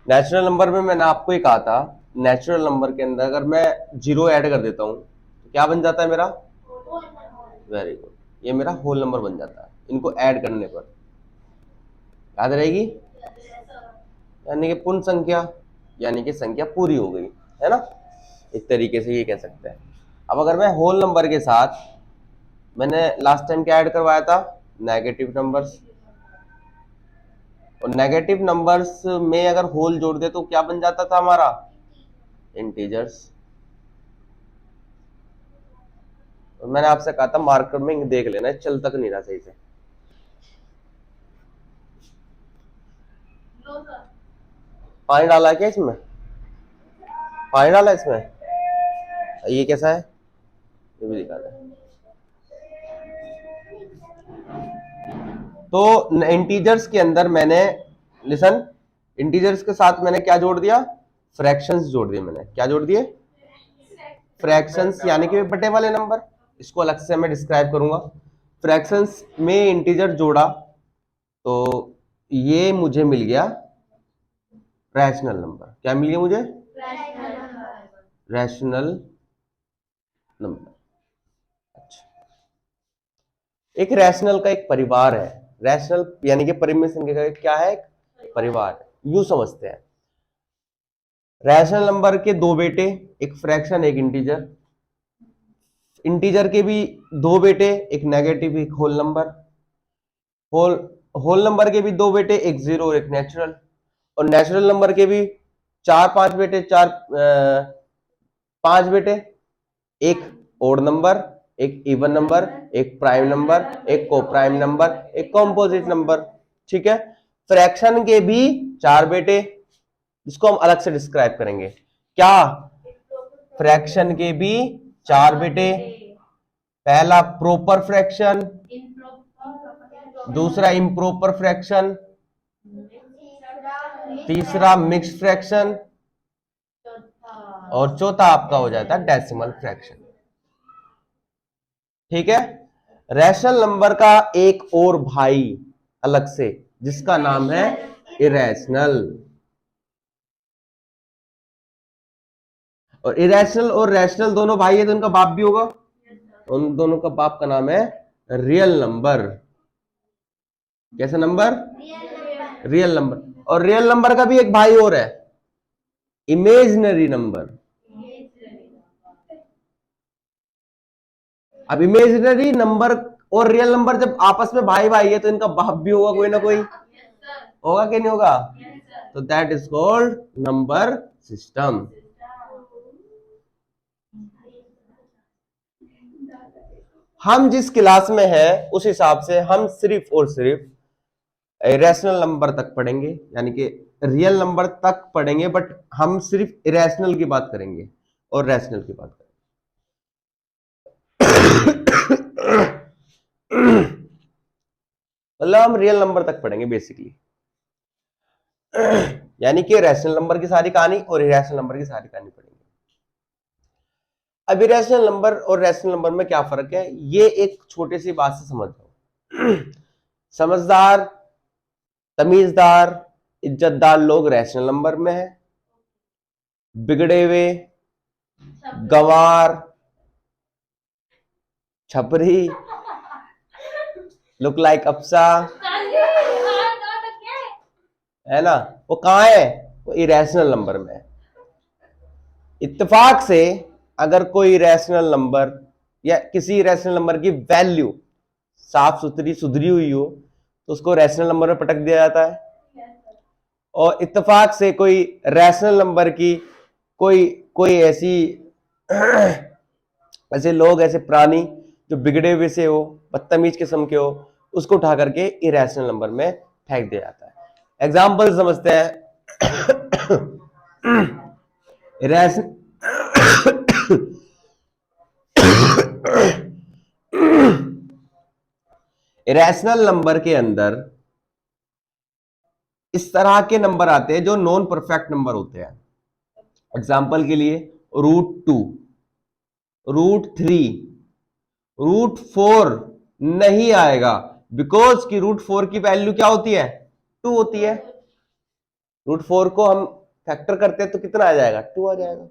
Natural number में मैंने आपको ही कहा था, नेचुरल नंबर के अंदर अगर मैं जीरो ऐड कर देता हूं तो क्या बन जाता है मेरा? वेरी गुड, ये मेरा होल नंबर बन जाता है इनको ऐड करने पर। याद रहेगी? यानी कि पूर्ण संख्या, यानी कि संख्या पूरी हो गई, है ना? एक तरीके से ये कह सकते हैं। अब अगर मैं होल नंबर के साथ, मैंने लास्ट टाइम क्या ऐड करवाया था? Negative numbers. और नेगेटिव नंबर्स में अगर होल जोड़ दे तो क्या बन जाता था हमारा? इंटीजर्स। और मैंने आपसे कहा था मार्कर में देख लेना, चल तक नहीं रहा सही से। पानी डाला है क्या इसमें? पानी डाला है इसमें? ये कैसा है? ये भी दिखा दे। तो इंटीजर्स के अंदर मैंने, लिसन, इंटीजर्स के साथ मैंने क्या जोड़ दिया? फ्रैक्शंस जोड़ दिए। मैंने क्या जोड़ दिए? फ्रैक्शंस, यानी कि बटे वाले नंबर। इसको अलग से मैं डिस्क्राइब करूंगा। फ्रैक्शंस में इंटीजर जोड़ा तो ये मुझे मिल गया रैशनल नंबर। क्या मिल गया मुझे? Rational number. अच्छा, एक रैशनल का एक परिवार है। रैशनल यानी कि परिमेय संख्या का क्या है? एक परिवार है। यूं समझते हैं, रैशनल नंबर के दो बेटे, एक फ्रैक्शन एक इंटीजर। इंटीजर के भी दो बेटे, एक नेगेटिव एक whole number. Whole whole number के भी दो बेटे, एक जीरो और एक नेचुरल। और नेचुरल नंबर के भी चार पांच बेटे, पांच बेटे, एक ओड नंबर, एक इवन नंबर, एक प्राइम नंबर, एक को प्राइम नंबर, एक कॉम्पोजिट नंबर। ठीक है। फ्रैक्शन के भी चार बेटे, जिसको हम अलग से डिस्क्राइब करेंगे। क्या? फ्रैक्शन के भी चार बेटे। पहला प्रॉपर फ्रैक्शन, दूसरा इम्प्रॉपर फ्रैक्शन, तीसरा मिक्स्ड फ्रैक्शन, और चौथा आपका हो जाता है डेसिमल फ्रैक्शन। ठीक है। रैशनल नंबर का एक और भाई अलग से, जिसका नाम है इरेशनल। और इरेशनल और रैशनल दोनों भाई है तो उनका बाप भी होगा। उन दोनों का बाप का नाम है रियल नंबर। कैसा नंबर? Real number. और रियल नंबर का भी एक भाई और है, इमेजिनरी नंबर। अब इमेजिनरी नंबर और रियल नंबर जब आपस में भाई भाई है तो इनका बाप भी होगा कोई ना कोई, होगा कि नहीं होगा? तो that is called number system. हम जिस क्लास में हैं उस हिसाब से हम सिर्फ और सिर्फ इरेशनल नंबर तक पढ़ेंगे, यानी कि रियल नंबर तक पढ़ेंगे, बट हम सिर्फ इरेशनल की बात करेंगे और रैशनल की बात करेंगे। मतलब हम रियल नंबर तक पढ़ेंगे बेसिकली। यानी कि रैशनल नंबर की सारी कहानी और इरेशनल नंबर की सारी कहानी पढ़ेंगे। अब इरेशनल नंबर और रैशनल नंबर में क्या फर्क है, ये एक छोटी सी बात से समझ जाओ। समझदार, तमीजदार, इज्जतदार लोग रैशनल नंबर में है। बिगड़े हुए, गंवार, छपरी, लुक लाइक अप्सा, है ना, वो कहां है? वो इरेशनल नंबर में है। इत्तेफाक से अगर कोई रैशनल नंबर या किसी रैशनल नंबर की वैल्यू साफ सुथरी सुधरी हुई हो तो उसको रैशनल नंबर में पटक दिया जाता है। और इत्तेफाक से कोई रैशनल नंबर की कोई कोई ऐसी ऐसे लोग, ऐसे प्राणी जो बिगड़े हुए से हो, बदतमीज किस्म के हो, उसको उठा करके इरेशनल नंबर में फेंक दिया जाता है। एग्जाम्पल समझते हैं। इरेशनल नंबर के अंदर इस तरह के नंबर आते हैं जो नॉन परफेक्ट नंबर होते हैं। एग्जाम्पल के लिए √2, √3, √4 नहीं आएगा, बिकॉज की √4 की वैल्यू क्या होती है? 2 होती है। √4 को हम फैक्टर करते हैं तो कितना आ जाएगा, 2 आ जाएगा।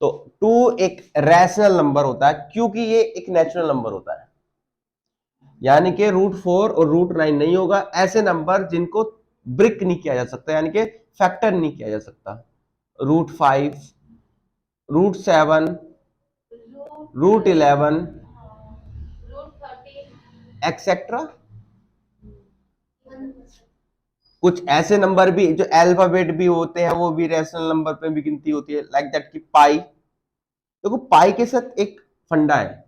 तो 2 एक रैशनल नंबर होता है क्योंकि ये एक नेचुरल नंबर होता है, यानी कि √4 और √9 नहीं होगा, ऐसे नंबर जिनको ब्रिक नहीं किया जा सकता, यानी कि फैक्टर नहीं किया जा सकता। √5, √7, √11 एक्सेट्रा। कुछ ऐसे नंबर भी जो अल्फाबेट भी होते हैं वो भी रैशनल नंबर पे भी गिनती होती है, लाइक दैट की पाई। देखो पाई के साथ एक फंडा है,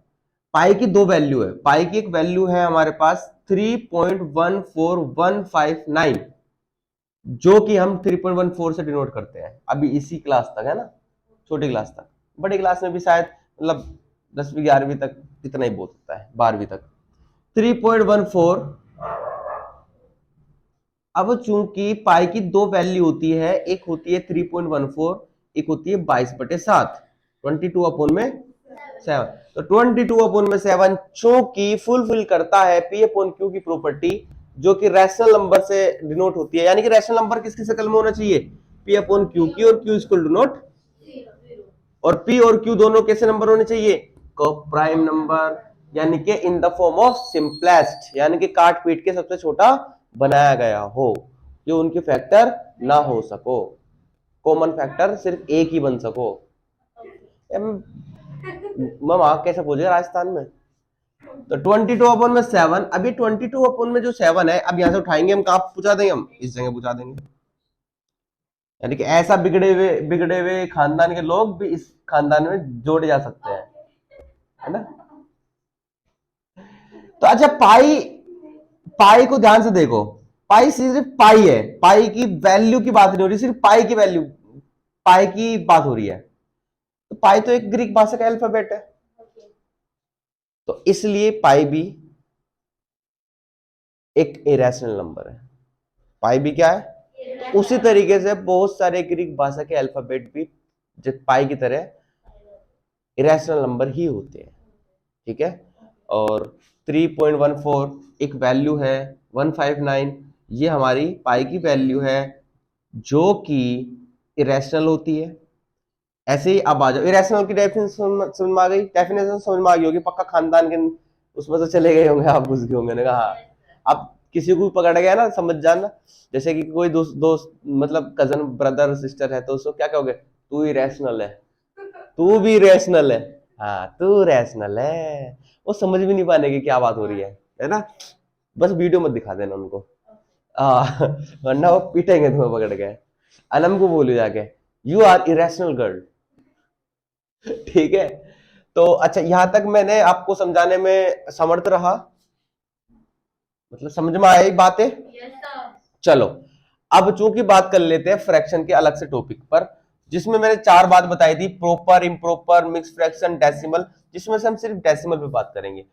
पाई की दो वैल्यू है। पाई की एक वैल्यू है हमारे पास 3.14159, जो कि हम 3.14 से डिनोट करते हैं अभी इसी क्लास तक, है ना, छोटी क्लास तक। बड़ी क्लास में भी शायद मतलब 10वीं 11वीं तक इतना ही बहुत होता है, 12वीं तक 3.14। अब चूंकि पाई की दो वैल्यू होती है, एक होती है 3.14, एक होती है 22/7, 22/7। तो 22/7 चूंकि फुलफिल करता है पी अपॉन क्यू की प्रॉपर्टी, जो कि रैशनल नंबर से डिनोट होती है, यानी कि रैशनल नंबर किसकी शक्ल में होना चाहिए, पी अपॉन क्यू की, और क्यू इक्वल टू नोट, और पी और क्यू दोनों कैसे नंबर होने चाहिए, को प्राइम नंबर, यानी कि in the form of simplest, यानी कि काट पीट के सबसे छोटा बनाया गया हो, जो उनके फैक्टर ना हो सको, कॉमन फैक्टर सिर्फ एक ही बन सको। मैं वहां कैसे पहुंच गया राजस्थान में। तो 22/7, अभी 22 में जो 7 है, अब यहां से उठाएंगे हम, कहां पहुंचा देंगे, हम इस जगह पहुंचा देंगे। यानी कि ऐसा बिगड़े हुए खानदान के लोग भी इस खानदान में जोड़े जा सकते हैं, है ना। तो अच्छा पाई, पाई को ध्यान से देखो, पाई सिर्फ पाई है, पाई की वैल्यू की बात नहीं हो रही, सिर्फ पाई की वैल्यू, पाई की बात हो रही है। तो पाई तो एक ग्रीक भाषा का अल्फाबेट है, तो इसलिए पाई भी एक इरेशनल नंबर है। पाई भी क्या है, उसी तरीके से बहुत सारे ग्रीक भाषा के अल्फाबेट भी पाई की तरह इरेशनल नंबर ही होते हैं, ठीक है। और 3.14 एक वैल्यू है, 159 ये हमारी पाई की वैल्यू है, जो कि इरेशनल होती है। ऐसे ही अब आ जाओ, इरेशनल की डेफिनेशन समझ में आ गई, डेफिनेशन समझ में आ गई होगी पक्का, खानदान के उसमें तो चले गए होंगे, आप घुस गए होंगे ना, कहा अब किसी को पकड़ गया ना समझ जाना। जैसे कि कोई दोस्त दोस्त मतलब कजन ब्रदर सिस्टर है, तो उसको क्या कहोगे, तू इरेशनल है, तू भी रैशनल है, हाँ तू रैशनल है। वो समझ भी नहीं पाने की क्या बात हो रही है ना। बस वीडियो मत दिखा देना उनको, वरना वो पीटेंगे तुम्हें पकड़ के। अनम को बोलो जाके, यू आर इरेशनल गर्ल, ठीक है। तो अच्छा यहां तक मैंने आपको समझाने में समर्थ रहा, मतलब समझ में आई बातें। चलो अब चूंकि बात कर लेते हैं फ्रैक्शन के अलग से टॉपिक पर, जिसमें मैंने 4 बात बताई थी, proper, improper, mix fraction, decimal, जिसमें से हम सिर्फ डेसिमल पे बात करेंगे।